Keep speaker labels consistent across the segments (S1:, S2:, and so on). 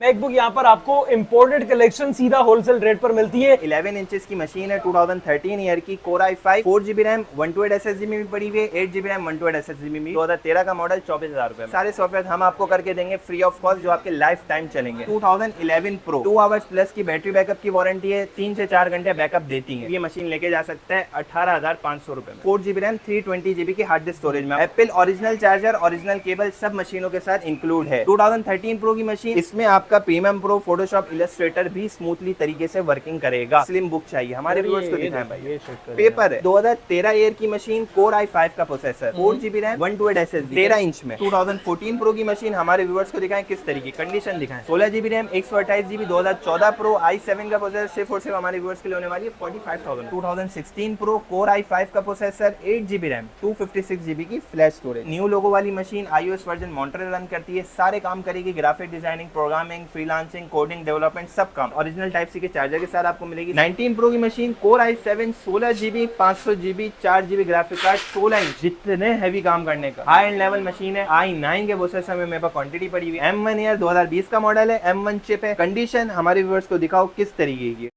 S1: MacBook यहाँ पर आपको इम्पोर्टेड कलेक्शन सीधा होलसेल रेट पर मिलती है।
S2: 11 इंचेस की मशीन है, 2013 ईयर की, core i5, 4GB RAM, 128 SSD में भी पड़ी हुई है, 8GB रैम, 128 SSD में भी, 2013 का मॉडल, 24,000 रुपए में। सारे सॉफ्टवेयर हम आपको करके देंगे फ्री ऑफ कॉस्ट, जो आपके लाइफ टाइम चलेंगे। 2011 प्रो 2 आवर्स प्लस की बैटरी बैकअप की वारंटी है, 3 से 4 घंटे बैकअप देती है। ये मशीन लेके जा सकता है 18,500 रुपए में। 4GB रैम, 320GB की हार्ड डिस्क स्टोरेज में। Apple original charger, original cable सब मशीनों के साथ इंक्लूड है। 2013 प्रो की मशीन, इसमें आपका प्रीमियम प्रो फोटोशॉप इलस्ट्रेटर भी स्मूथली तरीके से वर्किंग करेगा। स्लिम बुक चाहिए हमारे व्यूअर्स को दिखाएं भाई, पेपर है। 2013 ईयर की मशीन, कोर i5 का processor, 4GB RAM, 128 SSD, 13 inch में। 2014 प्रो की मशीन हमारे व्यूअर्स को दिखाएं किस तरीके कंडीशन दिखाएं। 16GB RAM, 128GB, 2014 pro i7 का प्रोसेसर सिर्फ और सिर्फ हमारे व्यूअर्स के लिए होने वाली है 45,000। 2016 प्रो कोर i5 का प्रोसेसर, 8GB रैम, 256GB की फ्लैश स्टोरेज। न्यू लोगो वाली machine iOS version monitor run करती है, सारे काम करेगी, graphic designing, programming, freelancing, coding, development सब काम ओरिजिनल टाइप सी के चार्जर के साथ आपको मिलेगी। 19 प्रो की machine, core i7, 16GB, 500GB, 4GB graphic card, 16 inch, जितने हैवी काम करने का हाई एंड लेवल मशीन है। i9 के प्रोसेसर में मेरे पास क्वांटिटी पड़ी हुई है। M1 ईयर 2020 का मॉडल है, M1 चिप है। कंडीशन हमारे व्यूअर्स को दिखाओ किस तरीके की।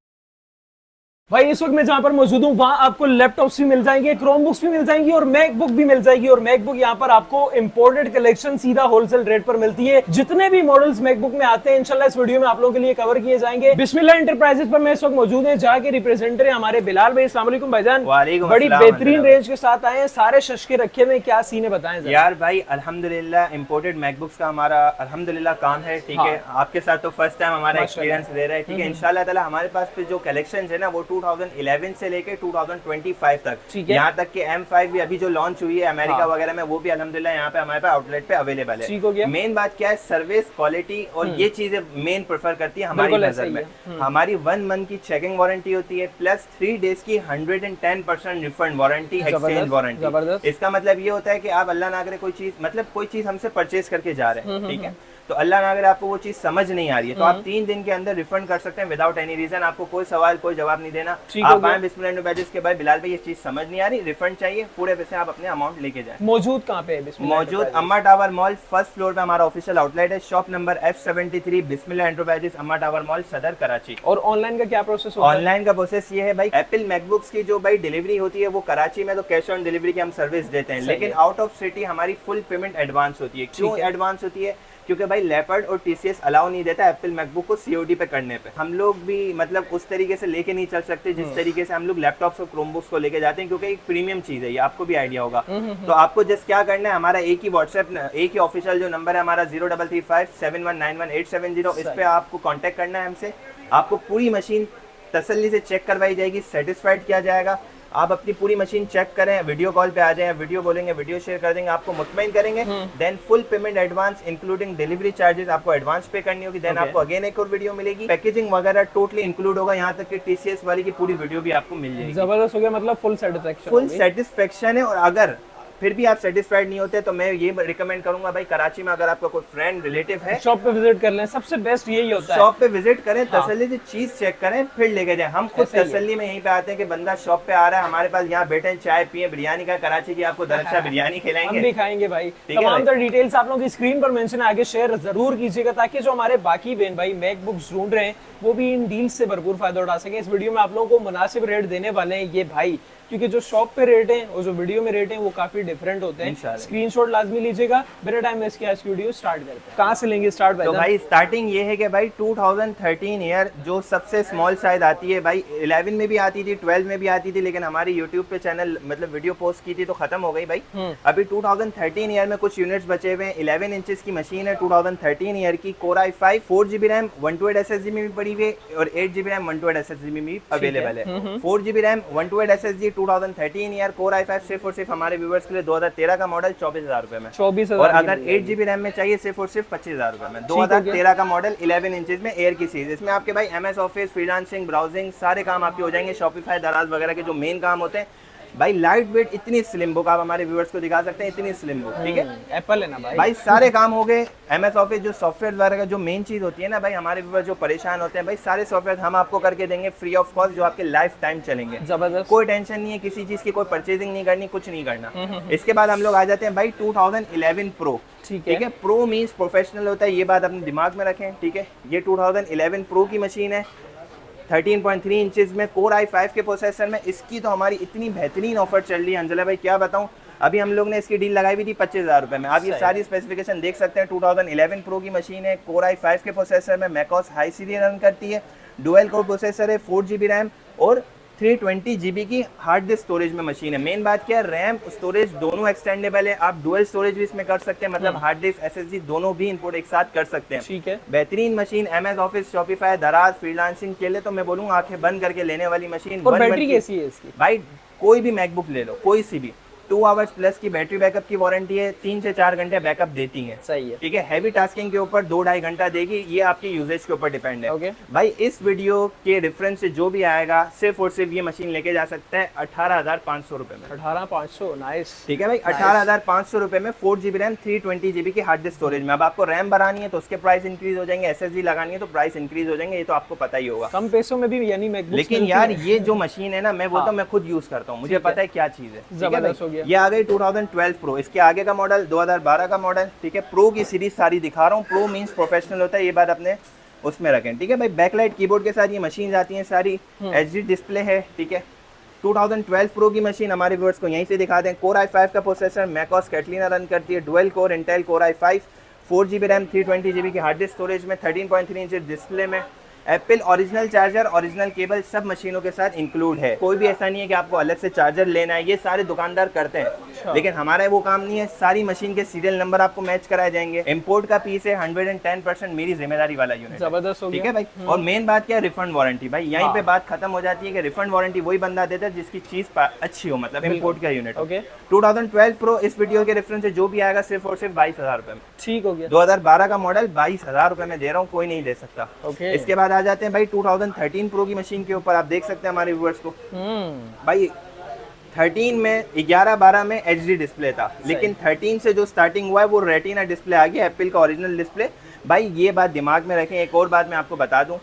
S1: भाई इस वक्त मैं जहां पर मौजूद हूं वहां आपको लैपटॉप्स भी मिल जाएंगे, क्रोम बुक्स भी मिल जाएंगी और मैकबुक भी मिल जाएगी। और मैकबुक यहाँ पर आपको इंपोर्टेड कलेक्शन सीधा होलसेल रेट पर मिलती है। जितने भी मॉडल्स मैकबुक में आते हैं इंशाल्लाह इस वीडियो में आप लोगों के लिए कवर किए जाएंगे। बिस्मिल्लाह एंटरप्राइजेस पर मैं इस वक्त मौजूद है, जहाँ के रिप्रेजेंटेटिव हमारे बिलाल भाई। अस्सलाम वालेकुम भाईजान। बड़ी बेहतरीन रेंज के साथ आए हैं, सारे शशके रखे हुए, क्या सीन है बताएं
S2: यार। भाई अल्हम्दुलिल्लाह इंपोर्टेड मैकबुक्स का हमारा अल्हम्दुलिल्लाह काम है, ठीक है। आपके साथ तो फर्स्ट टाइम हमारा एक्सपीरियंस दे रहा है, ठीक है। इंशाल्लाह ताला हमारे पास पे जो कलेक्शन है ना वो 2011 से लेके 2025 तक, यहाँ तक कि M5 भी अभी जो लॉन्च हुई है अमेरिका वगैरह में, वो भी अल्हम्दुलिल्लाह यहाँ पे हमारे पास आउटलेट पे अवेलेबल है। मेन बात क्या है, सर्विस क्वालिटी और ये चीजें मेन प्रेफर करती है हमारी नजर में। हमारी 1 मंथ की चेकिंग वारंटी होती है, प्लस 3 डेज की 110% रिफंड वारंटी, एक्सचेंज वारंटी। इसका मतलब ये होता है कि आप अल्लाह ना करे कोई चीज हमसे परचेज करके जा रहे हैं, ठीक है, तो अल्लाह ना अगर आपको वो चीज समझ नहीं आ रही है तो आप 3 दिन के अंदर रिफंड कर सकते हैं विदाउट एनी रीजन। आपको कोई सवाल कोई जवाब नहीं देना। आप आए बिस्मिल्लाह एंटरप्राइजेस के भाई बिलाल भाई ये चीज समझ नहीं आ रही, रिफंड चाहिए, पूरे पैसे आप अपने अमाउंट लेके जाए।
S1: मौजूद कहाँ पे है?
S2: मौजूद अम्मा टावर मॉल फर्स्ट फ्लोर पे हमारा ऑफिशियल आउटलेट है, शॉप नंबर F73, बिस्मिल्लाह एंटरप्राइजेस, अम्मा टावर मॉल, सदर, कराची।
S1: और ऑनलाइन का क्या प्रोसेस होता है?
S2: ऑनलाइन का प्रोसेस ये है भाई, एप्पल मैकबुक्स की जो भाई डिलीवरी होती है वो कराची में तो कैश ऑन डिलीवरी की हम सर्विस देते हैं, लेकिन आउट ऑफ सिटी हमारी फुल पेमेंट एडवांस होती है। क्यों एडवांस होती है? क्योंकि भाई लेपर्ड और TCS अलाउ नहीं देता एप्पल मैकबुक को COD पे करने पे। हम लोग भी मतलब उस तरीके से लेके नहीं चल सकते जिस तरीके से हम लोग लैपटॉप्स और क्रोमबुक्स को लेके जाते हैं, क्योंकि एक प्रीमियम चीज है, ये आपको भी आइडिया होगा। तो आपको जस्ट क्या करना है, हमारा एक ही व्हाट्सएप, एक ही ऑफिशियल जो नंबर है हमारा 033571911870, इस पे आपको कॉन्टेक्ट करना है हमसे। आपको पूरी मशीन तसल्ली से चेक करवाई जाएगी, सेटिस्फाइड किया जाएगा। आप अपनी पूरी मशीन चेक करें, वीडियो कॉल पे आ जाएं, वीडियो बोलेंगे, वीडियो शेयर कर देंगे, आपको मुतमईन करेंगे। Then full payment advance including delivery charges आपको एडवांस पे करनी होगी। देन आपको अगेन एक और वीडियो मिलेगी, पैकेजिंग वगैरह टोटली इंक्लूड होगा, यहाँ तक कि TCS वाली की पूरी वीडियो भी आपको मिल जाएगी।
S1: जबरदस्त हो गया, मतलब फुल
S2: सेटिस्फेक्शन है। और अगर फिर भी आप सेटिस्फाइड नहीं होते तो मैं ये रिकमेंड करूंगा भाई, कराची में अगर आपका कोई फ्रेंड रिलेटिव है,
S1: शॉप पे विजिट कर लें, सबसे बेस्ट यही होता है।
S2: शॉप पे विजिट करें, तसल्ली से चीज चेक करें, फिर लेके जाएं। हम खुद तसल्ली में यहीं पे आते हैं कि बंदा शॉप पे आ रहा है, हमारे पास यहाँ बैठे चाय पिए, बिरयानी का कराची की आपको दरअसल बिरयानी खिलाएंगे,
S1: हम भी खाएंगे भाई। तमाम तरह डिटेल्स आप लोगों की स्क्रीन पर मेंशन है, आगे शेयर जरूर कीजिएगा ताकि जो हमारे बाकी बहन भाई मैकबुक्स ढूंढ रहे हैं वो भी इन डील्स से भरपूर फायदा उठा सके। इस वीडियो में आप लोगों को मुनासिब रेट देने वाले हैं ये भाई, क्योंकि जो शॉप पे रेट हैं और जो वीडियो में रेट हैं वो काफी डिफरेंट होते हैं। स्क्रीनशॉट लाजमी लीजिएगा। बिना टाइम वेस्ट किए आज की वीडियो स्टार्ट करते हैं। कहाँ से लेंगे स्टार्ट?
S2: तो भाई स्टार्टिंग ये है कि भाई 2013 ईयर जो सबसे स्मॉल साइज आती है भाई, 11 में भी आती थी, 12 में भी आती थी, लेकिन हमारी यूट्यूब पे चैनल मतलब वीडियो पोस्ट की थी तो खत्म हो गई भाई। अभी 2013 ईयर में कुछ यूनिट्स बचे हुए हैं। 11 इंचेस की मशीन है, 2013 ईयर की, core i5, 4GB RAM, 128 SSD में भी पड़ी हुई है और 8GB रैम, 128 SSD में भी अवेलेबल है। 4GB RAM, 128 SSD, 2013 year, core i5 सिर्फ और सिर्फ हमारे व्यूअर्स के लिए 2013 का मॉडल 24,000 रुपए में।
S1: 24,000।
S2: और अगर 8GB रैम में चाहिए सिर्फ और सिर्फ 25,000 रुपए में। 2013 का मॉडल 11 इंचेस में एयर की सीरीज। इसमें आपके भाई MS ऑफिस, फ्रीलांसिंग, ब्राउजिंग सारे काम आपके हो जाएंगे। शॉपिफाई, दराज वगैरह के जो मेन काम होते हैं भाई, लाइट वेट, इतनी स्लिम बुक आप हमारे व्यूअर्स को दिखा सकते हैं, इतनी स्लिम बुक, ठीक है।
S1: एप्पल है ना
S2: भाई सारे काम हो गए। MS ऑफिस जो सॉफ्टवेयर वगैरह का जो मेन चीज होती है ना भाई, हमारे व्यूअर्स जो परेशान होते हैं भाई, सारे सॉफ्टवेयर हम आपको करके देंगे फ्री ऑफ कॉस्ट, जो आपके लाइफ टाइम चलेंगे।
S1: जबरदस्त,
S2: कोई टेंशन नहीं है किसी चीज की, कोई परचेजिंग नहीं करनी, कुछ नहीं करना। इसके बाद हम लोग आ जाते हैं भाई 2011 प्रो
S1: ठीक है।
S2: प्रो मीन्स प्रोफेशनल होता है, ये बात अपने दिमाग में रखें, ठीक है। ये 2011 प्रो की मशीन है, 13.3 इंचेस में कोर i5 के प्रोसेसर में। इसकी तो हमारी इतनी बेहतरीन ऑफर चल रही है अंजला भाई, क्या बताऊं। अभी हम लोग ने इसकी डील लगाई हुई थी 25,000 रुपये में। आप ये सारी स्पेसिफिकेशन देख सकते हैं। 2011 प्रो की मशीन है, कोर i5 के प्रोसेसर में, मैकओएस हाई सीरीज रन करती है, डुअल कोर प्रोसेसर है, 4GB रैम और 320GB की हार्ड डिस्क स्टोरेज में मशीन है। मेन बात क्या है, रैम स्टोरेज दोनों एक्सटेंडेबल है। आप डुअल स्टोरेज भी इसमें कर सकते हैं, मतलब हार्ड डिस्क SSD दोनों भी इंपोर्ट एक साथ कर सकते हैं।
S1: ठीक है।
S2: बेहतरीन मशीन, MS ऑफिस, शॉपिफाई, दराज, फ्रीलांसिंग के लिए तो मैं बोलूँगा आंखें बंद करके लेने वाली मशीन।
S1: और बैटरी कैसी है इसकी?
S2: भाई कोई भी मैकबुक ले लो, कोई सी भी, 2 आवर्स प्लस की बैटरी बैकअप की वारंटी है, 3 से 4 घंटे बैकअप देती है।
S1: सही है,
S2: ठीक है। हैवी टास्किंग के ऊपर 2-2.5 घंटा देगी, ये आपकी यूजेज के ऊपर डिपेंड है।
S1: ओके।
S2: भाई इस वीडियो के रेफरेंस से जो भी आएगा सिर्फ और सिर्फ ये मशीन लेके जा सकता है 18,500 रुपए में।
S1: 18,500, नाइस।
S2: ठीक है भाई, 18,500 रुपए में 4GB रैम, 320GB की हार्ड डिस्क स्टोरेज में। अब आपको रैम बढ़ानी है तो उसके प्राइस इंक्रीज हो जाएंगे, SSD लगानी है तो प्राइस इंक्रीज हो जाएंगे, ये तो आपको पता ही होगा।
S1: कम पैसों में भी यानी मैकबुक।
S2: लेकिन यार ये जो मशीन है ना, मैं बोलता हूँ मैं खुद यूज करता हूँ, मुझे पता है क्या चीज है।
S1: जबरदस्त हो गया।
S2: ये आ गई 2012 प्रो, इसके आगे का मॉडल 2012 का मॉडल। ठीक है, प्रो की सीरीज सारी दिखा रहा हूँ। प्रो मींस प्रोफेशनल होता है, ये बात अपने उसमें रखें। ठीक है भाई, बैकलाइट कीबोर्ड के साथ ये मशीन आती है सारी, HD डिस्प्ले है। ठीक है, 2012 प्रो की मशीन हमारे व्यूअर्स को यहीं से दिखा दें। कोर i5 का प्रोसेसर, मैकओएस कैटलिना रन करती है, dual core Intel core i5, 4GB RAM, 320GB की हार्ड डिस्क स्टोरेज में, 13.3 इंच डिस्प्ले में। Apple original charger, original cable सब मशीनों के साथ इंक्लूड है। कोई भी ऐसा नहीं है कि आपको अलग से चार्जर लेना है, ये सारे दुकानदार करते हैं, लेकिन हमारा वो काम नहीं है। सारी मशीन के सीरियल नंबर आपको मैच कराए जाएंगे। इंपोर्ट का पीस है, 110% मेरी जिम्मेदारी वाला यूनिट।
S1: जबरदस्त हो गया।
S2: ठीक है भाई। और मेन बात क्या है, रिफंड वारंटी। भाई यहीं पे बात खत्म हो जाती है कि रिफंड वारंटी वही बंदा देता है जिसकी चीज अच्छी हो, मतलब इंपोर्ट का यूनिट।
S1: ओके।
S2: 2012 प्रो इस वीडियो के रेफरेंस से जो भी आएगा सिर्फ और सिर्फ 22,000 रुपए में।
S1: ठीक हो गया।
S2: 2012 का मॉडल 22,000 रुपए में दे रहा हूँ, कोई नहीं दे सकता।
S1: ओके।
S2: इसके बाद आ जाते हैं भाई 2013 प्रो की मशीन के ऊपर। आप देख सकते हैं हमारे व्यूअर्स को, भाई 13 में 11-12 में HD डिस्प्ले था, लेकिन 13 से जो स्टार्टिंग हुआ है वो रेटिना डिस्प्ले आ गया, एप्पल का ओरिजिनल डिस्प्ले। भाई ये बात दिमाग में रखें। एक और बात मैं आपको बता दूं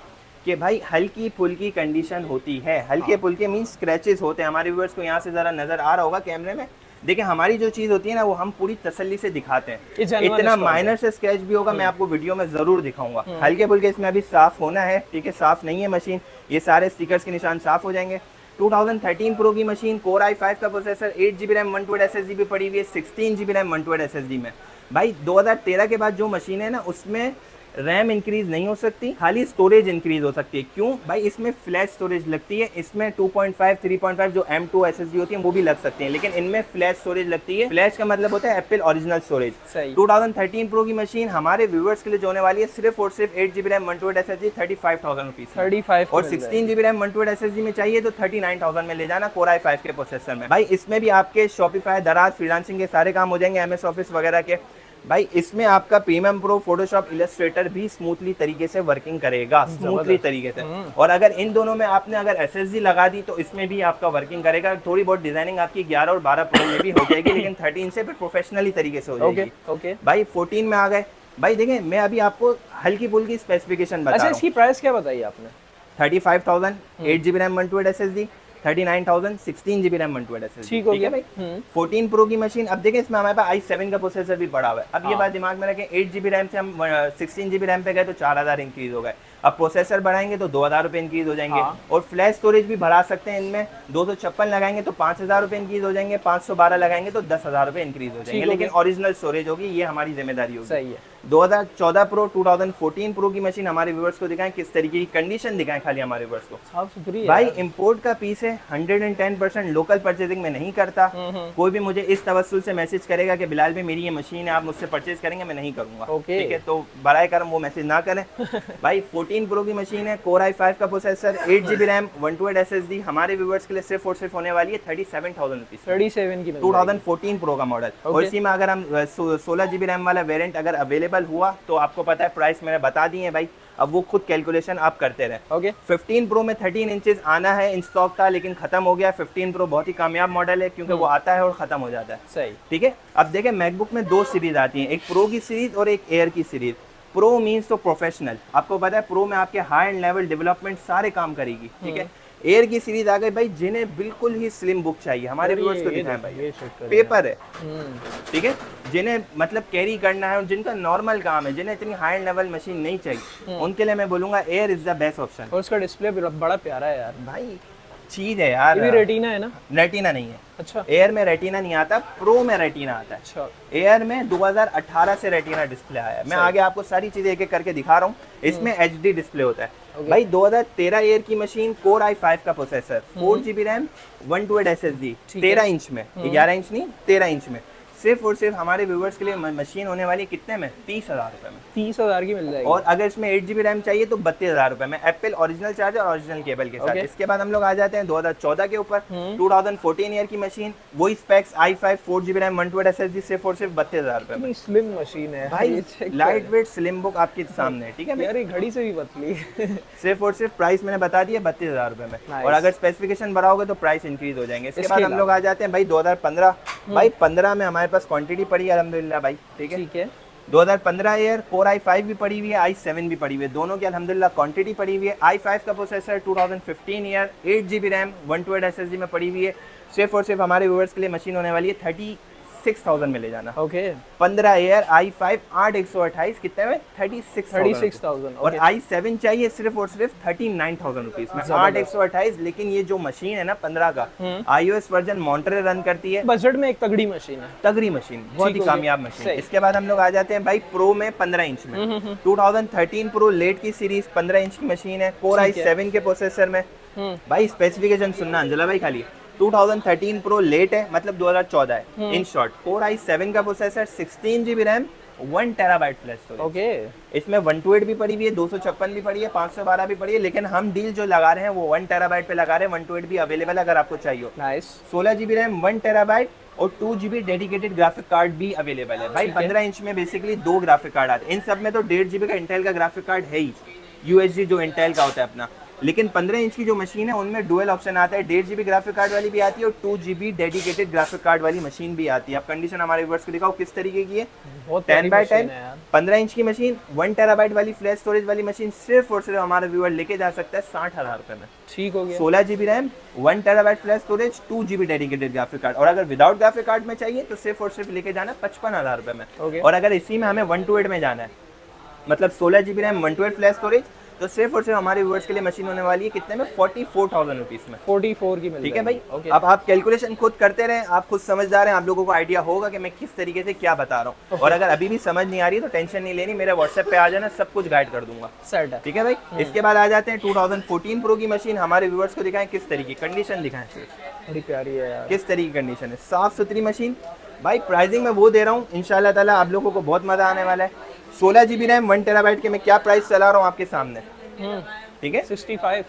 S2: कि भाई हल्की फुल्की कंडीशन होती है, हल्के फुल्के मींस स्क्रैचेस होते हैं। हमारे व्यूअर्स को यहाँ से जरा नजर आ रहा होगा कैमरे में, देखिए हमारी जो चीज होती है ना वो हम पूरी तसल्ली से दिखाते हैं। इतना माइनर से स्क्रैच भी होगा, मैं आपको वीडियो में जरूर दिखाऊंगा। हल्के फुल्के इसमें अभी साफ होना है। ठीक है, साफ नहीं है मशीन, ये सारे स्टिकर्स के निशान साफ हो जाएंगे। 2013 प्रो की मशीन, कोर i5 का प्रोसेसर, 8GB रैम, 128 SSD भी पड़ी हुई है, 16GB रैम, 128 SSD में। भाई 2013 के बाद जो मशीन है ना उसमें रैम इंक्रीज नहीं हो सकती, खाली स्टोरेज इंक्रीज हो सकती है। क्यों भाई, इसमें फ्लैश स्टोरेज लगती है। इसमें 2.5, 3.5 जो M2 SSD होती है वो भी लग सकती है, लेकिन इनमें फ्लैश स्टोरेज लगती है। फ्लैश का मतलब होता है एप्पल ओरिजिनल स्टोरेज। 2013 प्रो की मशीन हमारे व्यूअर्स के लिए जो होने वाली है सिर्फ और सिर्फ 8GB रैम, 128 SSD, 35,000 रुपीज।
S1: 35
S2: और 16GB रैम, 128 SSD में चाहिए तो 39,000 में ले जाना कोर i5 के प्रोसेसर में। भाई इसमें भी आपके शॉपिफाई, दराज, फ्रीलांसिंग के सारे काम हो जाएंगे, MS ऑफिस वगैरह के। भाई इसमें आपका प्रीमियम प्रो, फोटोशॉप, इलस्ट्रेटर भी स्मूथली तरीके से वर्किंग करेगा, स्मूथली तरीके से। और अगर इन दोनों में आपने अगर SSD लगा दी तो इसमें भी आपका वर्किंग करेगा। थोड़ी बहुत डिजाइनिंग आपकी 11 और 12 प्रो में भी हो जाएगी, लेकिन 13 से फिर प्रोफेशनली तरीके से हो जाएगी।
S1: ओके।
S2: भाई 14 में आ गए। भाई देखें, मैं अभी आपको हल्की फुल्की स्पेसिफिकेशन बता रहा हूं।
S1: इसकी प्राइस क्या बताई आपने?
S2: 35,000, 8GB RAM, 128 SSD, 39,000, 16GB RAM, 128 SSD।
S1: ठीक हो गया
S2: भाई। 14 प्रो की मशीन, अब देखें इसमें हमारे पास i7 का प्रोसेसर भी पड़ा हुआ है। अब ये बात दिमाग में रखें, 8GB रैम से हम 16GB रैम पे गए तो 4,000 इंक्रीज हो गए। अब प्रोसेसर बढ़ाएंगे तो 2,000 रुपए इंक्रीज हो जाएंगे। और फ्लैश स्टोरेज भी बढ़ा सकते हैं इनमें, 256 लगाएंगे तो 5,000 रुपए इंक्रीज हो जाएंगे, 512 लगाएंगे तो 10,000 रुपए इंक्रीज हो जाएंगे, लेकिन ओरिजिनल स्टोरेज होगी, ये हमारी जिम्मेदारी होगी।
S1: सही है।
S2: 2014 प्रो, 2014 प्रो की मशीन हमारे व्यूअर्स को दिखाएं, किस तरीके की कंडीशन दिखाएं खाली हमारे व्यूअर्स को।
S1: साफ सुथरी है
S2: भाई इंपोर्ट का पीस है, 110% लोकल परचेजिंग में नहीं करता। कोई भी मुझे इस तवस्सुल से मैसेज करेगा कि बिलाल भाई मेरी ये मशीन है, आप मुझसे परचेज करेंगे, मैं नहीं करूंगा। ठीक है, तो बराए करम वो मैसेज ना करें। भाई 14 प्रो की मशीन है, कोर i5 का प्रोसेसर, 8GB रैम, 128 SSD, हमारे व्यूअर्स के लिए सिर्फ और सिर्फ होने वाली है 37,000 रुपीज।
S1: 37 की
S2: 2014 प्रो का मॉडल। और इसी में अगर हम 16GB रैम वाला वेरिएंट अगर अवेलेबल हुआ तो आपको पता है प्राइस मैंने बता दी है भाई, अब वो खुद कैलकुलेशन आप करते रहे।
S1: ओके।
S2: 15 प्रो में 13 इंचेस आना है, इन स्टॉक था लेकिन खत्म हो गया। 15 प्रो बहुत ही कामयाब मॉडल है क्योंकि वो आता है और खत्म हो जाता है।
S1: सही।
S2: ठीक है, अब देखें मैकबुक में 2 सीरीज आती हैं, एक प्रो की सीरीज और एक एयर की सीरीज। प्रो मीन्स तो प्रोफेशनल, आपको पता है प्रो में आपके हाई एंड लेवल डेवलपमेंट सारे काम करेगी। ठीक है, एयर की सीरीज आ गई भाई, जिन्हें बिल्कुल ही स्लिम बुक चाहिए हमारे व्यूअर्स को दिखाएं भाई, पेपर है, ठीक है, जिन्हें मतलब कैरी करना है और जिनका नॉर्मल काम है, जिन्हें इतनी हाई लेवल मशीन नहीं चाहिए, उनके लिए मैं बोलूंगा air is the best option.
S1: और उसका डिस्प्ले बड़ा प्यारा है यार
S2: भाई, चीज है यार।
S1: ये भी रेटिना है ना?
S2: रेटिना नहीं है।
S1: अच्छा,
S2: एयर में रेटिना नहीं आता, प्रो में रेटिना आता है।
S1: अच्छा,
S2: एयर में 2018 से रेटिना डिस्प्ले आया है। मैं आगे आपको सारी चीजें एक एक करके दिखा रहा हूँ। इसमें HD डिस्प्ले होता है भाई। 2013 एयर की मशीन, Core i5 का processor, 4GB RAM, 128 SSD, 13 inch में, 11 इंच नहीं 13 इंच में। सिर्फ और सिर्फ हमारे व्यूवर्स के लिए मशीन होने वाली कितने में? 30,000 रुपए में।
S1: 30,000 की मिल जाएगी।
S2: और अगर इसमें 8GB रैम चाहिए तो 32,000 रुपए में, एप्पल ओरिजिनल चार्जर और ओरिजिनल केबल के साथ। इसके बाद हम लोग आ जाते हैं 2014 के ऊपर, 2014 ईयर की मशीन, वही specs, i5 4GB RAM, 128 SSD, सिर्फ और सिर्फ 32,000 रुपए में।
S1: स्लिम मशीन है
S2: भाई, लाइट वेट स्लिम बुक आपके सामने है, ठीक है
S1: यार, ये घड़ी से भी पतली।
S2: सिर्फ और सिर्फ प्राइस मैंने बता दिया 32,000 रुपए में। और अगर स्पेसिफिकेशन बढ़ाओगे तो प्राइस इंक्रीज हो जाएंगे। इसके बाद हम लोग आ जाते हैं भाई 2015। भाई 15 में हमारे पास क्वांटिटी पड़ी है अल्हम्दुलिल्लाह भाई, ठीक है। 2015 ईयर, Core i5 भी पड़ी हुई है, i7 भी पड़ी हुई है, दोनों की अल्हम्दुलिल्लाह क्वांटिटी पड़ी हुई है। i5 का processor, 2015 year, 8GB RAM, 128 SSD में पड़ी हुई है। सिर्फ और सिर्फ हमारे व्यूअर्स के लिए मशीन होने वाली है 36,000 में ले जाना।
S1: ओके।
S2: 15 ईयर, i5 8/128 कितने में? 36,000। और i7 चाहिए सिर्फ और सिर्फ 39,000 रुपीज में, 8/128। लेकिन ये जो मशीन है ना 15 का, iOS वर्जन मॉन्टरे रन करती है,
S1: बजट में एक तगड़ी मशीन है,
S2: तगड़ी मशीन, बहुत ही कामयाब मशीन। इसके बाद हम लोग आ जाते हैं भाई प्रो में, 15 इंच में, 2013 प्रो लेट की सीरीज, 15 इंच की मशीन है, Core i7 के प्रोसेसर में। भाई स्पेसिफिकेशन सुनना अंजला भाई खाली, 2013 प्रो लेट है, मतलब 2014 है इन शॉर्ट। Core i7 का processor, 16GB RAM, 1 terabyte flash storage.
S1: Okay.
S2: इसमें 128 भी पड़ी हुई है, 256 भी पड़ी है, 512 भी पड़ी है, लेकिन हम डील जो लगा रहे हैं वो 1 टेराबाइट पे लगा रहे हैं। 128 भी अवेलेबल है अगर आपको चाहिए।
S1: नाइस।
S2: 16GB रैम, 1 टेराबाइट और 2GB डेडिकेटेड ग्राफिक कार्ड भी अवेलेबल है भाई। 15 इंच में बेसिकली 2 ग्राफिक कार्ड आते हैं। इन सब में तो 1.5GB का इंटेल का ग्राफिक कार्ड है ही, UHD जो इंटेल का होता है अपना। लेकिन 15 इंच की जो मशीन है उनमें डुअल ऑप्शन आता है, 1.5GB ग्राफिक कार्ड वाली भी आती है और 2GB डेडिकेटेड ग्राफिक कार्ड वाली मशीन भी आती है। अब कंडीशन हमारे व्यूअर्स को दिखाओ किस तरीके की है। 10x10 15 इंच की मशीन, 1 टेराबाइट वाली फ्लैश स्टोरेज वाली मशीन, सिर्फ और सिर्फ हमारा व्यूअर लेके जा सकता है 60,000 रुपए में।
S1: ठीक हो गया।
S2: 16GB RAM, 1 terabyte flash storage, 2GB dedicated graphic card. और अगर विदाउट ग्राफिक कार्ड में चाहिए तो सिर्फ और सिर्फ लेके जाना 55,000 रुपए में। और अगर इसी में हमें 128 में जाना है, मतलब 16GB रैम, 128 फ्लैश स्टोरेज, तो सिर्फ और सिर्फ हमारे व्यूअर्स के लिए मशीन होने वाली है कितने में? 44,000 रुपीज में।
S1: 44 की मिल,
S2: ठीक है भाई। अब आप कैलकुलेशन खुद करते रहे, आप खुद समझदार हैं, आप लोगों को आइडिया होगा कि मैं किस तरीके से क्या बता रहा हूँ। और अगर अभी भी समझ नहीं आ रही तो टेंशन नहीं लेनी, मेरे व्हाट्सएप पे आ जाना, सब कुछ गाइड कर दूंगा।
S1: सेट है,
S2: ठीक है भाई। इसके बाद आ जाते हैं 2014 प्रो की मशीन। हमारे व्यूअर्स को दिखाएं किस तरीके कंडीशन दिखाएं,
S1: बड़ी प्यारी है यार।
S2: किस तरीके की कंडीशन है, साफ सुथरी मशीन भाई। प्राइसिंग में वो दे रहा हूँ, इंशाल्लाह ताला आप लोगों को बहुत मजा आने वाला है। 16GB रैम, 1 टेराबाइट के मैं क्या प्राइस चला रहा हूँ आपके सामने, ठीक है।
S1: 65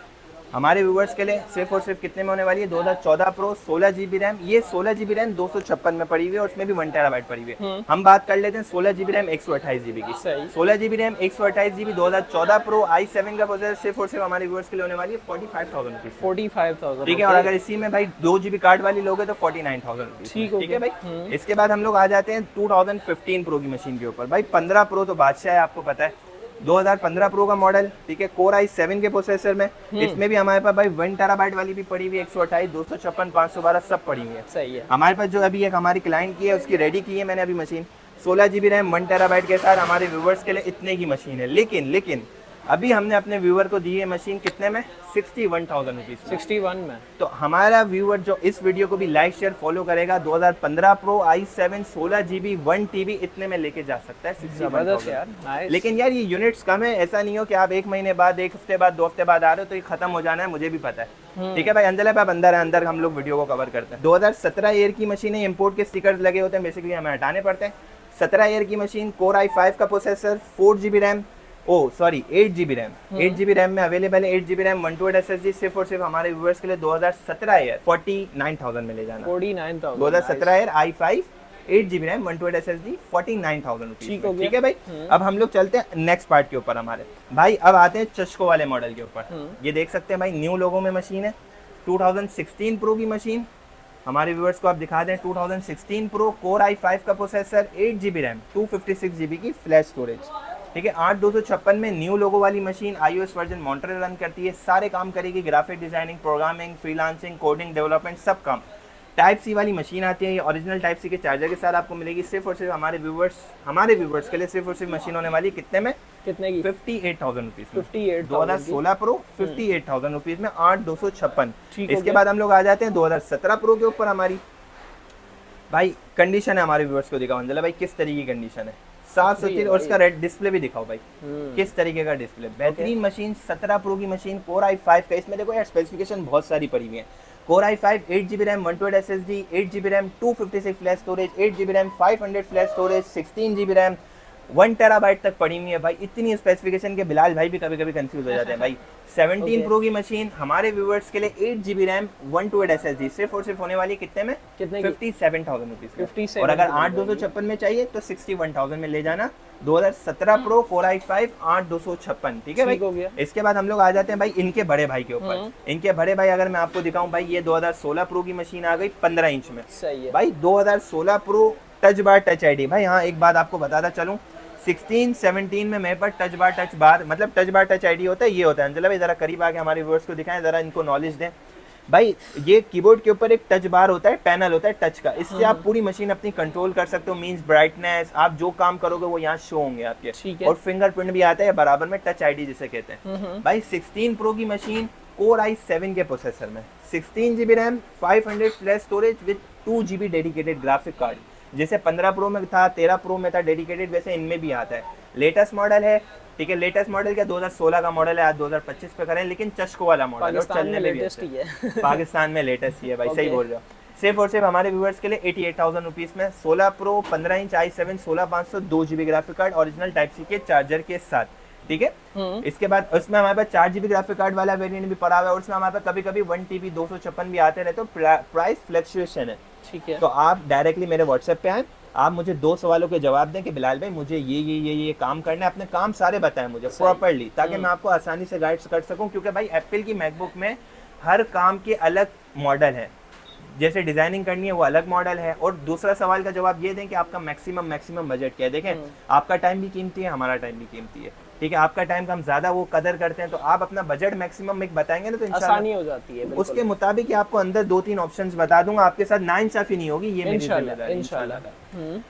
S2: हमारे व्यूवर्स के लिए सिर्फ और सिर्फ कितने में होने वाली है? 2014 प्रो, 16GB रैम। ये 16GB रैम 256 में पड़ी हुई है और उसमें भी 1 टेराबाइट पड़ी हुई है। हम बात कर लेते हैं 16GB रैम 128GB की। 16GB RAM 128GB 2014 pro, i7 का प्रोसेसर, सिर्फ और सिर्फ हमारे व्यूवर्स के लिए होने वाली है 45,000 रुपीज।
S1: 45,000,
S2: ठीक है। और अगर इसी में भाई 2GB कार्ड वाली लोगे तो 49,000 रुपीज। ठीक है भाई। इसके बाद हम लोग आ जाते हैं 2015 प्रो की मशीन के ऊपर। भाई 15 प्रो तो बादशाह है, आपको पता है, 2015 प्रो का मॉडल, ठीक है। Core i7 के प्रोसेसर में, इसमें भी हमारे पास भाई 1 टेराबाइट वाली भी पड़ी हुई है, 128, 256, 512 सब पड़ी हुई है।
S1: सही है।
S2: हमारे पास जो अभी एक हमारी क्लाइंट की है उसकी रेडी की है मैंने अभी मशीन, 16GB रैम, 1 टेराबाइट के साथ हमारे व्यूवर्स के लिए इतने की मशीन है। लेकिन अभी हमने अपने व्यूअर को दी है मशीन कितने में? 61,000 रुपीज। 61 में। तो हमारा व्यूअर जो इस वीडियो को भी लाइक शेयर फॉलो करेगा, 2015 प्रो, i7, 16GB, 1TB इतने में लेके जा सकता है 61,000। लेकिन यार ये यूनिट्स कम है, ऐसा नहीं हो कि आप 1 महीने बाद, 1 हफ्ते बाद, 2 हफ्ते बाद आ रहे हो तो ये खत्म हो जाना है, मुझे भी पता है। ठीक है भाई। अंजला आप अंदर है, अंदर हम लोग वीडियो को कवर करते हैं। 2017 ईयर की मशीन है, इम्पोर्ट के स्टिकर्स लगे होते हैं, बेसिकली हमें हटाने पड़ते हैं। 17 ईयर की मशीन, Core i5 का processor, 4GB RAM, 8GB RAM, 8GB RAM में अवेलेबल है। 8GB रैम, 128 SSD, सिर्फ और सिर्फ हमारे व्यूअर्स के लिए 2017 ईयर 49,000 में ले जाना।
S1: 49,000।
S2: 2017 year i5, 8GB RAM, 128 SSD, 49,000 rupees. ठीक है भाई। अब हम लोग चलते हैं नेक्स्ट पार्ट के ऊपर हमारे भाई। अब आते हैं चस्को वाले मॉडल के ऊपर। ये देख सकते हैं भाई, न्यू लोगों में मशीन है, 2016 प्रो की मशीन। हमारे व्यूअर्स को आप दिखा दें 2016 प्रो, Core i5 का प्रोसेसर, 8GB रैम, 256GB की फ्लैश स्टोरेज। ठीक है। 8256 में न्यू लोगो वाली machine, iOS version monitor run करती है, सारे काम करेगी, graphic designing, programming, freelancing, coding, development, सब काम। टाइप सी वाली मशीन आती है, ये ओरिजिनल टाइप सी के चार्जर के साथ आपको मिलेगी। सिर्फ और सिर्फ हमारे व्यूवर्स के लिए सिर्फ और सिर्फ मशीन होने वाली कितने में?
S1: कितने की?
S2: 58,000 रुपीज में।
S1: 58,000
S2: 2016 प्रो 58,000 रुपीज में 8256।
S1: ठीक हो
S2: इसके
S1: गया।
S2: बाद हम लोग आ जाते हैं 2017 प्रो के ऊपर। हमारी भाई कंडीशन है, हमारे व्यूवर्स को दिखाओ अंजला भाई किस तरीके की कंडीशन है, साफ सुथरी, और इसका रेड डिस्प्ले भी दिखाओ भाई किस तरीके का डिस्प्ले। बेहतरीन मशीन, 17 प्रो की मशीन, Core i5 का। इसमें देखो यार स्पेसिफिकेशन बहुत सारी पड़ी हुई है। Core i5 8GB RAM 128 SSD, 8GB RAM 256 flash storage, 8GB RAM 500 flash storage, 16GB RAM 1 terabyte तक पड़ी हुई है भाई। इतनी स्पेसिफिकेशन के बिलाल भाई भी कभी कभी कंफ्यूज हो जाते हैं भाई। 17 प्रो की मशीन हमारे व्यूवर्स के लिए 8GB रैम 128 SSD, सिर्फ और सिर्फ होने वाली कितने में? 57,000 रुपीज। और अगर 8256 में चाहिए तो 61,000 में ले जाना। 2017 प्रो Core i5 8256, ठीक है भाई। इसके बाद हम लोग आ जाते हैं भाई इनके बड़े भाई के ऊपर। इनके बड़े भाई अगर मैं आपको दिखाऊं भाई, ये 2016 प्रो की मशीन आ गई 15 इंच में।
S1: सही है
S2: भाई 2016 pro touch bar touch ID. भाई हाँ एक बात आपको बताता चलूं, 16 17 में मेरे पास टच बार मतलब टच बार टच आईडी होता है, ये होता है। अंजला भाई जरा करीब आके हमारे व्यूअर्स को दिखाएं, जरा इनको नॉलेज दें। भाई ये कीबोर्ड के ऊपर एक टच बार होता है, पैनल होता है टच का, इससे आप पूरी मशीन अपनी कंट्रोल कर सकते हो। मींस ब्राइटनेस, आप जो काम करोगे वो यहाँ शो होंगे आपके। और फिंगरप्रिंट भी आता है बराबर में, टच आईडी जिसे कहते हैं। भाई 16 प्रो की मशीन Core i7 के प्रोसेसर में, 16GB RAM 500 flash storage with 2GB dedicated graphic card. जैसे 15 प्रो में था, 13 प्रो में था डेडिकेटेड, वैसे इनमें भी आता है। लेटेस्ट मॉडल है, ठीक है। लेटेस्ट मॉडल क्या 2016 का मॉडल है, आज 2025 पे करें, लेकिन चस्को वाला मॉडल और चलने में भी है। पाकिस्तान में लेटेस्ट ही है भाई, सही बोल रहे हो। सिर्फ और सिर्फ हमारे व्यूअर्स के लिए 88,000 रुपीज में 16 pro 15 inch i7 16500 2GB graphic card, original type C के चार्जर के साथ, ठीक है। इसके बाद उसमें हमारे पास 4GB ग्राफिक कार्ड वाला वेरिएंट भी पड़ा हुआ है, और उसमें हमारे पास कभी कभी 1TB 256 भी आते रहते, तो प्राइस फ्लक्चुएशन है, ठीक है। तो आप डायरेक्टली मेरे व्हाट्सएप पे आए, आप मुझे 2 सवालों के जवाब दें कि बिलाल भाई मुझे ये काम करना है, अपने काम सारे बताएं मुझे प्रॉपर्ली, ताकि मैं आपको आसानी से गाइड कर सकूं। क्योंकि भाई एप्पल की मैकबुक में हर काम के अलग मॉडल है, जैसे डिजाइनिंग करनी है वो अलग मॉडल है। और दूसरा सवाल का जवाब ये दें कि आपका मैक्सिमम बजट क्या है। देखें आपका टाइम भी कीमती है, हमारा टाइम भी कीमती है, ठीक है। आपका टाइम का हम ज्यादा वो कदर करते हैं, तो आप अपना बजट मैक्सिमम एक बताएंगे ना तो इंशाल्लाह आसानी हो जाती है। उसके मुताबिक ही आपको अंदर 2-3 ऑप्शंस बता दूंगा, आपके साथ नाइंसाफी नहीं होगी, ये मेरी जिम्मेदारी इंशाल्लाह।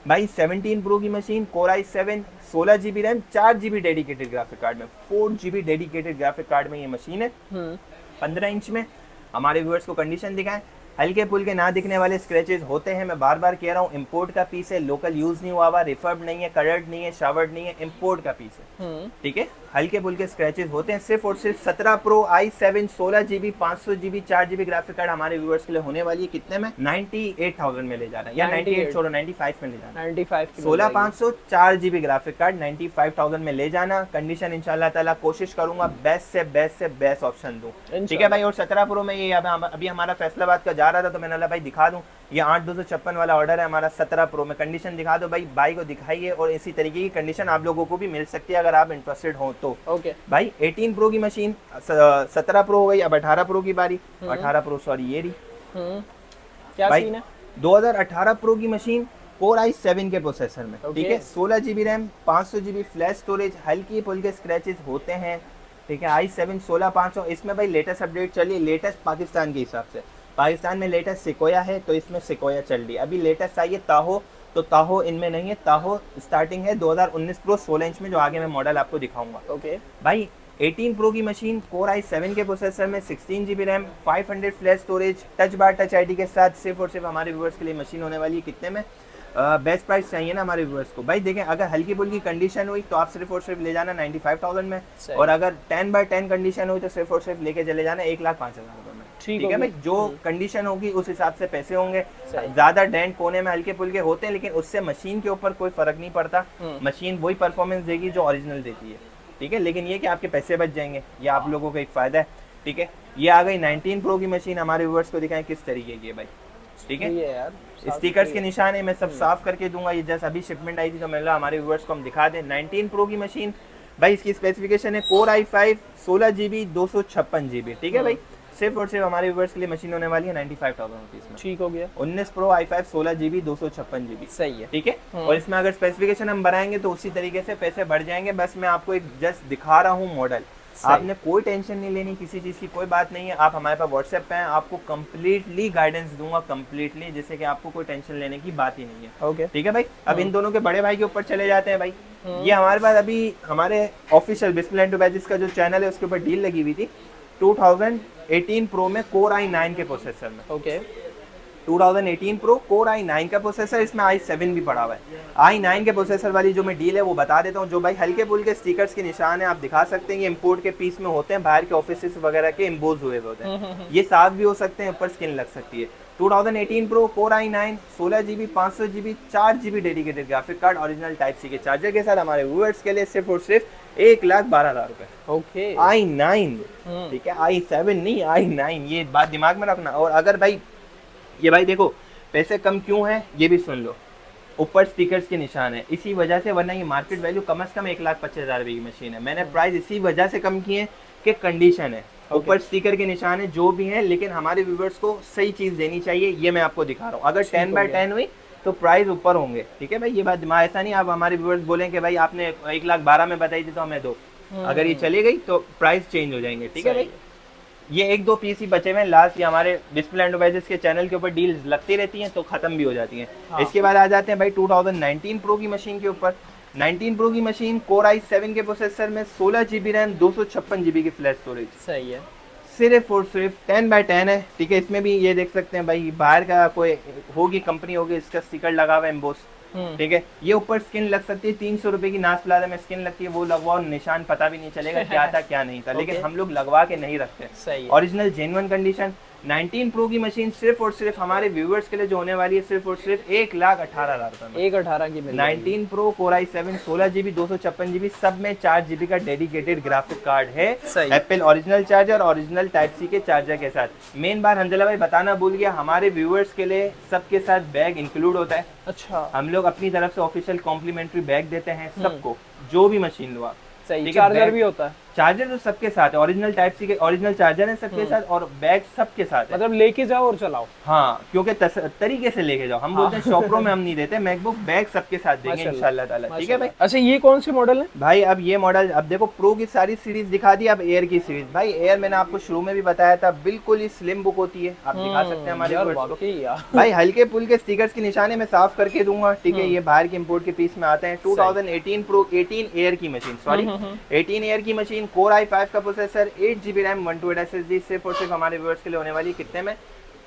S2: भाई 17 प्रो की machine Core i7 16GB RAM 4GB dedicated graphic card में, 4GB डेडिकेटेड ग्राफिक कार्ड में ये मशीन है, 15 इंच में। हमारे व्यूअर्स को कंडीशन दिखाएं, हल्के फुल्के ना दिखने वाले स्क्रैचेस होते हैं, मैं बार बार कह रहा हूँ, इंपोर्ट का पीस है, लोकल यूज नहीं हुआ हुआ, रिफर्ब नहीं है, कलर्ड नहीं है, शावर्ड नहीं है, इंपोर्ट का पीस है, ठीक है। हल्के फुल्के स्क्रैचेस होते हैं। सिर्फ और सिर्फ 17 pro i7 16GB 500GB 4GB graphic card हमारे व्यूअर्स के लिए होने वाली है कितने में? 98,000 में ले जाना है, या 98 छोड़ो 95 में ले जाना, 95 16,500 4GB ग्राफिक कार्ड 95,000 में ले जाना। कंडीशन इंशाल्लाह ताला कोशिश करूंगा बेस्ट से बेस्ट ऑप्शन दूं, ठीक है भाई। और 17 प्रो में ये अभी हमारा फैसलाबाद का जा रहा था, तो मैंने भाई दिखा दूं, ये 8256 वाला ऑर्डर है हमारा 17 प्रो में। कंडीशन दिखा दो भाई, बाई को दिखाइए, और इसी तरीके की कंडीशन आप लोगों को भी मिल सकती है अगर आप इंटरेस्टेड हो तो। ओके भाई 18 प्रो की मशीन 17 प्रो हो गई, अब 18 प्रो की बारी। 18 प्रो सॉरी ये रही क्या सीन है। 2018 प्रो की मशीन Core i7 के प्रोसेसर में, ठीक है। 16GB RAM 500GB flash storage, हल्की फुल्के स्क्रैचेस होते हैं, ठीक है। i7 16500, इसमें भाई लेटेस्ट अपडेट चलिए, लेटेस्ट पाकिस्तान के हिसाब से। पाकिस्तान में लेटेस्ट सिकोया है, तो इसमें सिकोया चल रही है। अभी लेटेस्ट आई है ताहो, तो ताहो इनमें नहीं है। ताहो स्टार्टिंग है 2019 प्रो 16 इंच में, जो आगे मैं मॉडल आपको दिखाऊंगा। ओके भाई 18 प्रो की मशीन Core i7 के प्रोसेसर में 16GB RAM 500 flash storage, touch bar touch ID के साथ, सिर्फ और सिर्फ हमारे व्यूअर्स के लिए मशीन होने वाली है कितने में? बेस्ट प्राइस चाहिए ना हमारे व्यूअर्स को। भाई देखें अगर हल्की फुल्की कंडीशन हुई तो आप सिर्फ और सिर्फ ले जाना 95,000 में, और अगर 10/10 कंडीशन हुई तो सिर्फ और सिर्फ लेके चले जाना 1,05,000 रुपए में, ठीक है भाई। जो कंडीशन होगी उस हिसाब से पैसे होंगे। ज्यादा डेंट कोने में हल्के फुल्के होते हैं, लेकिन उससे मशीन के ऊपर कोई फर्क नहीं पड़ता, मशीन वही परफॉर्मेंस देगी जो ओरिजिनल देती है, ठीक है। लेकिन ये कि आपके पैसे बच जाएंगे, ये आप लोगों का एक फायदा है, ठीक है। ये आ गई 19 प्रो की मशीन, हमारे व्यूअर्स को दिखाएं किस तरीके की है भाई, ठीक है। स्टिकर्स के निशान है, मैं सब साफ करके दूंगा, ये जस्ट अभी शिपमेंट आई थी तो मैंने हमारे व्यूअर्स को हम दिखा दें। 19 प्रो की मशीन भाई, इसकी स्पेसिफिकेशन है Core i5 16GB 256GB, ठीक है भाई। सिर्फ और सिर्फ हमारे व्यूअर्स के लिए मशीन होने वाली है 95,000 रुपीज में।
S1: ठीक हो गया।
S2: 19 प्रो i5 16 GB 256 GB।
S1: सही है।
S2: ठीक है। और इसमें अगर स्पेसिफिकेशन हम बनाएंगे तो उसी तरीके से पैसे बढ़ जाएंगे। बस मैं आपको एक जस्ट दिखा रहा हूँ मॉडल, आपने कोई टेंशन नहीं लेनी, किसी चीज़ की कोई बात नहीं है। आप हमारे पास व्हाट्सएप पे हैं, आपको कंप्लीटली गाइडेंस दूंगा, कंप्लीटली, जिससे कि आपको कोई टेंशन लेने की बात ही नहीं है।
S1: ओके
S2: ठीक है भाई। अब इन दोनों के बड़े भाई के ऊपर चले जाते हैं भाई। ये हमारे पास अभी हमारे ऑफिशियल बिस्मिल एंड बैजिस का जो चैनल है उसके ऊपर डील लगी हुई थी 2018 प्रो में कोर i9 के प्रोसेसर में।
S1: ओके
S2: 2018 प्रो कोर i9 का प्रोसेसर, इसमें i7 भी पड़ा हुआ है। i9 के प्रोसेसर वाली जो मैं डील है वो बता देता हूँ। जो भाई हल्के फुल्के स्टिकर्स के निशान है आप दिखा सकते हैं, ये इंपोर्ट के पीस में होते हैं, बाहर के ऑफिस वगैरह के इम्पोज हुए होते हैं। ये साफ भी हो सकते हैं, ऊपर स्किन लग सकती है। 2018 pro core i9 16 GB 500 GB 4 GB dedicated graphic card, original type C के चार्जर के साथ हमारे व्यूअर्स के लिए सिर्फ और सिर्फ 1,12,000 रुपए।
S1: ओके
S2: i9 ठीक है, i7 नहीं i9, ये बात दिमाग में रखना। और अगर भाई ये भाई देखो पैसे कम क्यों हैं ये भी सुन लो, ऊपर स्टिकर्स के निशान है इसी वजह से, वरना ये मार्केट वैल्यू कम से कम 1,25,000 रुपए की मशीन है। मैंने प्राइस इसी वजह से कम किए कि कंडीशन है, ऊपर स्टिकर के निशान है जो भी है, लेकिन हमारे व्यूवर्स को सही चीज देनी चाहिए, ये मैं आपको दिखा रहा हूँ। अगर 10/10 हुई तो प्राइस ऊपर होंगे। ठीक है भाई, ये बात दिमाग, ऐसा नहीं आप हमारे व्यूवर्स बोलें कि भाई आपने 1,12,000 में बताई थी तो हमें दो, अगर ये चली गई तो प्राइस चेंज हो जाएंगे। ठीक है भाई, ये 1-2 पीस ही बचे हुए हैं लास्ट, ये हमारे डिस्प्ले एंड डिवाइसेस के चैनल के ऊपर डील्स लगती रहती हैं तो खत्म भी हो जाती हैं। इसके बाद आ जाते हैं भाई 2019 प्रो की मशीन के ऊपर। 19 प्रो की मशीन कोर i7 के प्रोसेसर में 16 GB रैम 256 GB की फ्लैश स्टोरेज।
S1: सही है।
S2: सिर्फ और सिर्फ 10/10 है। ठीक है, इसमें भी ये देख सकते हैं भाई बाहर का कोई होगी कंपनी होगी, इसका स्टिकर लगा हुआ है एम्बोस। ठीक है, ये ऊपर स्किन लग सकती है, 300 रुपए की नास प्लाजा में स्किन लगती है, वो लगवाओ, निशान पता भी नहीं चलेगा क्या था क्या नहीं था, लेकिन हम लोग लगवा के नहीं रखते।
S1: सही है।
S2: Original genuine condition. 19 प्रो की मशीन सिर्फ और सिर्फ हमारे व्यूअर्स के लिए जो होने वाली है सिर्फ और सिर्फ 1,18,000 रुपए में।
S1: 1,18 की मिल
S2: 19 pro core i7 16 GB 256 GB सब में 4 GB का डेडिकेटेड ग्राफिक कार्ड है। Apple original charger, original type C के चार्जर के साथ। मेन बात हंजला भाई बताना भूल गया, हमारे व्यूअर्स के लिए सबके साथ बैग इंक्लूड होता है।
S1: अच्छा,
S2: हम लोग अपनी तरफ से ऑफिशियल कॉम्प्लीमेंट्री बैग देते हैं सबको, जो भी मशीन लो आप।
S1: सही, चार्जर भी होता है।
S2: चार्जर तो सबके साथ है, ओरिजिनल टाइप सी के ओरिजिनल चार्जर है सबके साथ, और बैग सबके साथ है।
S1: मतलब लेके जाओ और चलाओ।
S2: हाँ, क्योंकि तरीके से लेके जाओ, हम बोलते हैं शॉपरों में हम नहीं देते, मैकबुक बैग सबके साथ देंगे इंशाल्लाह ताला। ठीक है भाई।
S1: अच्छा, ये कौन से मॉडल है
S2: भाई? अब ये मॉडल, अब देखो प्रो की सारी सीरीज दिखा दी, अब एयर की सीरीज। भाई एयर मैंने आपको शुरू में भी बताया था, बिल्कुल ही स्लिम बुक होती है, आप दिखा सकते हैं हमारे भाई। हल्के फुल्के स्टिकर्स के निशाने मैं साफ करके दूंगा। ठीक है, ये बाहर के इंपोर्ट के पीस में आते हैं। 2018 प्रो 18 एयर की मशीन, सॉरी 18 एयर की मशीन, कोर i5 का प्रोसेसर, 8 GB रैम 128 SSD, सिर्फ और सिर्फ हमारे व्यूअर्स के लिए होने वाली कितने में?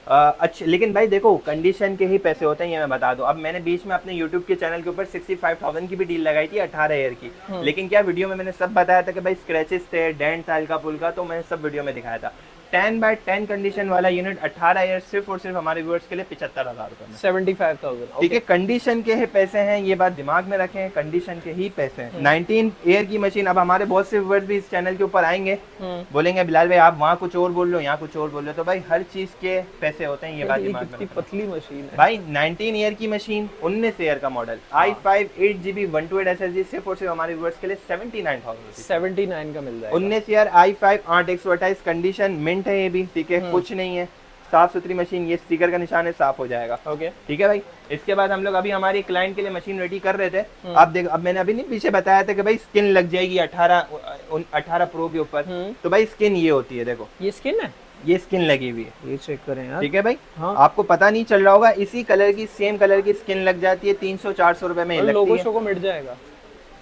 S2: अच्छा, लेकिन भाई देखो कंडीशन के ही पैसे होते हैं, ये मैं बता दूं। अब मैंने बीच में अपने YouTube के चैनल के ऊपर 65,000 की भी डील लगाई थी 18 एयर की, लेकिन क्या वीडियो में मैंने सब बताया था कि भाई स्क्रैचेस थे, डेंट था हल्का फुल्का, तो मैंने सब वीडियो में दिखाया था। 10/10 कंडीशन वाला यूनिट 18 एयर सिर्फ और सिर्फ हमारे व्यूअर्स के लिए 75,000 रुपए में,
S1: 75,000।
S2: ठीक है, कंडीशन के ही पैसे हैं, ये बात दिमाग में रखें, कंडीशन के ही पैसे हैं। 19 एयर की मशीन। अब हमारे बहुत से व्यूअर्स भी इस चैनल के ऊपर आएंगे, बोलेंगे बिलाल भाई आप वहाँ कुछ और बोल लो, यहाँ कुछ और बोल लो, तो भाई हर चीज के पैसे होते हैं, ये बात दिमाग में रखें।
S1: पतली मशीन है
S2: भाई। 19 ईयर की मशीन, 19 ईयर का मॉडल, i5 8 GB 128 SSD, सिर्फ और सिर्फ हमारे व्यूअर्स के लिए 79,000
S1: 79 का मिल जाएगा।
S2: 19 ईयर i5 8 128 कंडीशन मिंट है ये भी। ठीक है, कुछ नहीं है, साफ सुथरी मशीन, ये स्टिकर का निशान है, साफ हो जाएगा।
S1: ओके, ठीक
S2: है भाई। इसके बाद हम लोग अभी हमारे क्लाइंट के लिए मशीन रेडी कर रहे थे। आप देखो, अब मैंने अभी नहीं पीछे बताया था कि भाई स्किन लग जाएगी 18 प्रो के ऊपर, तो भाई स्किन ये होती है, देखो
S1: ये स्किन है,
S2: ये स्किन लगी हुई है,
S1: ये चेक करें यार।
S2: ठीक है भाई। आपको पता नहीं चल रहा होगा, इसी कलर की सेम कलर की स्किन लग जाती है, 300-400 रुपए में लगती है।
S1: लोगों को मिट जाएगा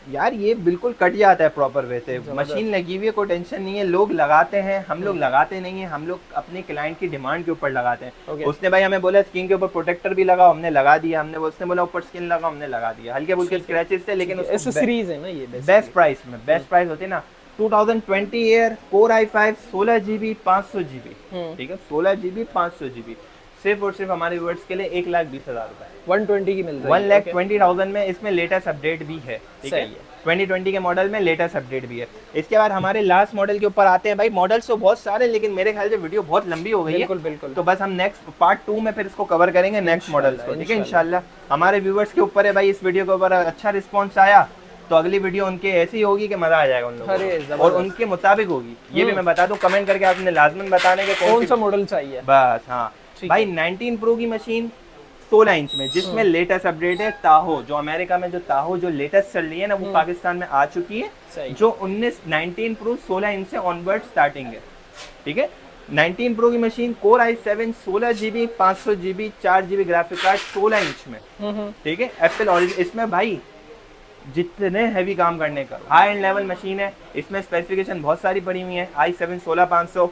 S2: यार, ये बिल्कुल कट जाता है प्रॉपर वे से, मशीन लगी हुई है, कोई टेंशन नहीं है। लोग लगाते हैं, हम लोग लगाते नहीं है, हम लोग अपने क्लाइंट की डिमांड के ऊपर लगाते हैं। उसने भाई हमें बोला स्किन के ऊपर प्रोटेक्टर भी लगाओ, हमने लगा दिया। उसने बोला ऊपर स्किन लगाओ, हमने लगा दिया। हल्के फुल्के स्क्रैचेस थे, लेकिन
S1: एक्सेसरीज है ना, ये
S2: बेस्ट प्राइस में, बेस्ट प्राइस होती है ना। 2020 year core i5 16 GB 500 GB, ठीक है, 16 GB 500 GB, सिर्फ और सिर्फ हमारे व्यूअर्स के लिए 1,20,000 रुपए,
S1: 120 की मिल जाएगी,
S2: 1,20,000 में। इसमें लेटेस्ट अपडेट भी है, ठीक है, 2020 के मॉडल में लेटेस्ट अपडेट भी है। इसके बाद हमारे लास्ट मॉडल के ऊपर आते हैं। भाई मॉडल्स तो बहुत सारे, लेकिन मेरे ख्याल से वीडियो बहुत लंबी हो गई है, बिल्कुल। तो बस हम नेक्स्ट पार्ट 2 में फिर इसको कवर करेंगे नेक्स्ट मॉडल्स को, ठीक है, इंशाल्लाह। हमारे व्यूअर्स के ऊपर है भाई, इस वीडियो के ऊपर अच्छा रिस्पॉन्स आया तो अगली वीडियो उनके ऐसी होगी कि मजा आ जाएगा उन लोगों
S1: अरे,
S2: को,
S1: जबरदस्त।
S2: और उनके मुताबिक होगी। ये भी मैं बता दूं, कमेंट करके आपने लाजमन बताने के
S1: कौन सा मॉडल चाहिए।
S2: बस हाँ
S1: ठीक
S2: भाई 19 प्रो की मशीन 16 इंच में, जिसमें लेटेस्ट अपडेट है ताहो, जो अमेरिका में जो ताहो जो लेटेस्ट चल रही है ना, वो पाकिस्तान में आ चुकी है।
S1: सही।
S2: जो 19 प्रो 16 इंच से ऑनवर्ड स्टार्टिंग है, ठीक है। 19 प्रो की machine core i7 16GB 500GB 4GB graphic card 16 inch में, ठीक है। एप्पल ऑरिजिन, इसमें भाई जितने हैवी काम करने का हाई एंड लेवल मशीन है। इसमें स्पेसिफिकेशन बहुत सारी पड़ी हुई है। i7 16500,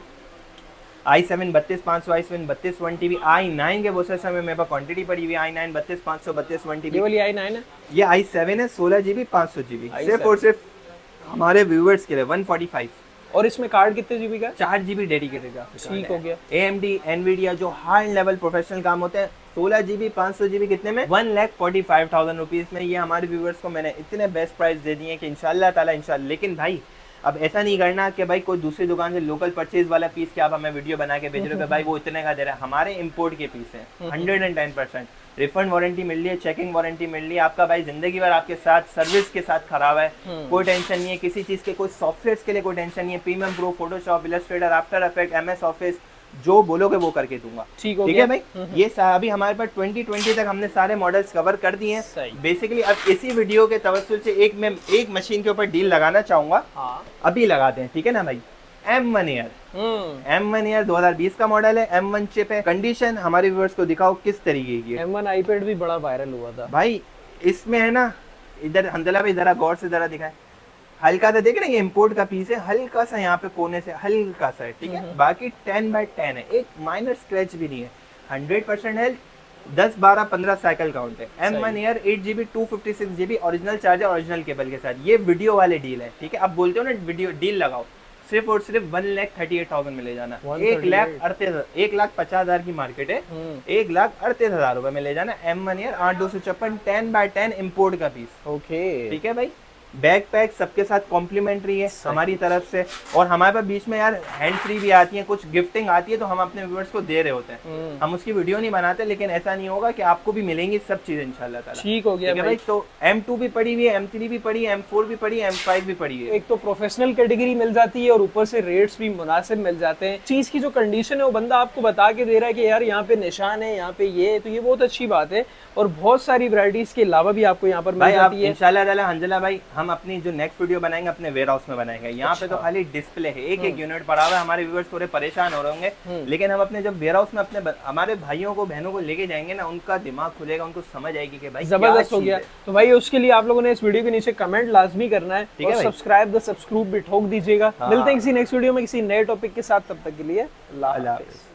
S2: i7 32500, i7 32 i9 के प्रोसेसर में मेरे पास क्वांटिटी पड़ी हुई है। i9 32500 32
S1: ये वाली i9 है,
S2: ये i7 है 16GB 500GB,
S1: i7
S2: सिर्फ और सिर्फ हमारे व्यूअर्स के लिए 145।
S1: और इसमें कार्ड कितने जीबी का है?
S2: 4GB डेडिकेटेड ग्राफिक्स
S1: ठीक हो गया।
S2: AMD Nvidia जो हाई लेवल प्रोफेशनल काम होते हैं 16GB 500GB कितने में 1,45,000 रुपीज में। ये हमारे व्यूअर्स को मैंने इतने बेस्ट प्राइस दे दिए कि इंशाल्लाह ताला इंशाल्लाह। लेकिन भाई अब ऐसा नहीं करना कि भाई कोई दूसरी दुकान से लोकल परचेज वाला पीस के आप हमें वीडियो बना के भेज रहे हो कि भाई वो इतने का दे रहा है। हमारे इंपोर्ट के पीस हैं, 110% रिफंड वारंटी मिल रही है, चेकिंग वारंटी मिल रही है। आपका भाई जिंदगी भर आपके साथ सर्विस के साथ खराब है, कोई टेंशन नहीं है किसी चीज के, कोई सॉफ्टवेयर के लिए कोई टेंशन नहीं है। Premium pro, Photoshop, Illustrator, after effect, MS office, जो बोलोगे वो करके दूंगा।
S1: ठीक हो
S2: ठीक
S1: गया।
S2: है भाई। ये अभी हमारे पास 2020 तक हमने सारे मॉडल्स कवर कर दिए हैं।
S1: सही।
S2: बेसिकली अब इसी वीडियो के तवज्जुल से एक मशीन के ऊपर डील लगाना चाहूंगा,
S1: हाँ।
S2: अभी लगाते हैं, ठीक है ना भाई। M1 Air, M1 Air 2020 का मॉडल है, M1 चिप है। कंडीशन हमारे व्यूअर्स को दिखाओ किस तरीके की है।
S1: M1 iPad भी बड़ा वायरल हुआ था
S2: भाई इसमें है ना, इधर हमदला भाई जरा गौर से जरा दिखाए, हल्का सा देख रहे हैं, ये इम्पोर्ट का पीस है, हल्का सा यहाँ पे कोने से हल्का सा है, ठीक है। बाकी 10/10 है, एक माइनर स्क्रैच भी नहीं है, 100% हेल्थ, 10, 12, 15 साइकिल काउंट है। M1 Air 8GB 256GB original charger, original cable के साथ। ये वीडियो वाले डील है, ठीक है। अब बोलते हो ना वीडियो डील लगाओ, सिर्फ और सिर्फ 1,38,000 में ले जाना। 1,50,000 की मार्केट है, 1,38,000 रुपए में ले जाना। M1 Air 8/256 10/10 इम्पोर्ट का पीस,
S1: ओके।
S2: ठीक है भाई। बैक पैक सबके साथ कॉम्प्लीमेंट्री है हमारी तरफ से, और हमारे पास बीच में यार हैंड फ्री भी आती है, कुछ गिफ्टिंग आती है तो हम अपने व्यूअर्स को दे रहे होते हैं। हम उसकी वीडियो नहीं बनाते, लेकिन ऐसा नहीं होगा कि आपको भी मिलेंगी सब चीजें इंशाल्लाह ताला।
S1: ठीक हो गया
S2: भाई। तो M2 भी पड़ी हुई है, M3 भी पड़ी है, M4 भी पड़ी है, M5 भी पड़ी है।
S1: एक तो प्रोफेशनल कैटेगरी मिल जाती है और ऊपर से रेट्स भी मुनासिब मिल जाते हैं। चीज की जो कंडीशन है वो बंदा आपको बता के दे रहा है कि यार यहाँ पे निशान है, यहाँ पे ये, तो ये बहुत अच्छी बात है। और बहुत सारी वैरायटीज के अलावा भी आपको यहाँ पर मिल जाती है।
S2: इंशाल्लाह ताला हंजला भाई, हम अपनी जो नेक्स्ट वीडियो बनाएंगे अपने वेयर हाउस में बनाएंगे। यहाँ पे तो खाली डिस्प्ले है, एक यूनिट पड़ा हुआ है। हमारे व्यूअर्स थोड़े परेशान हो रहे होंगे, लेकिन हम अपने जब वेयर हाउस में अपने हमारे भाइयों को बहनों को लेके जाएंगे ना, उनका दिमाग खुलेगा, उनको समझ आएगी कि भाई
S1: जबरदस्त हो गया। तो भाई उसके लिए आप लोगों ने इस वीडियो के नीचे कमेंट लाजमी करना है, और सब्सक्राइब भी ठोक दीजिएगा। मिलते हैं किसी नेक्स्ट वीडियो में किसी नए टॉपिक के साथ, तब तक के लिए अल्लाह हाफिज़।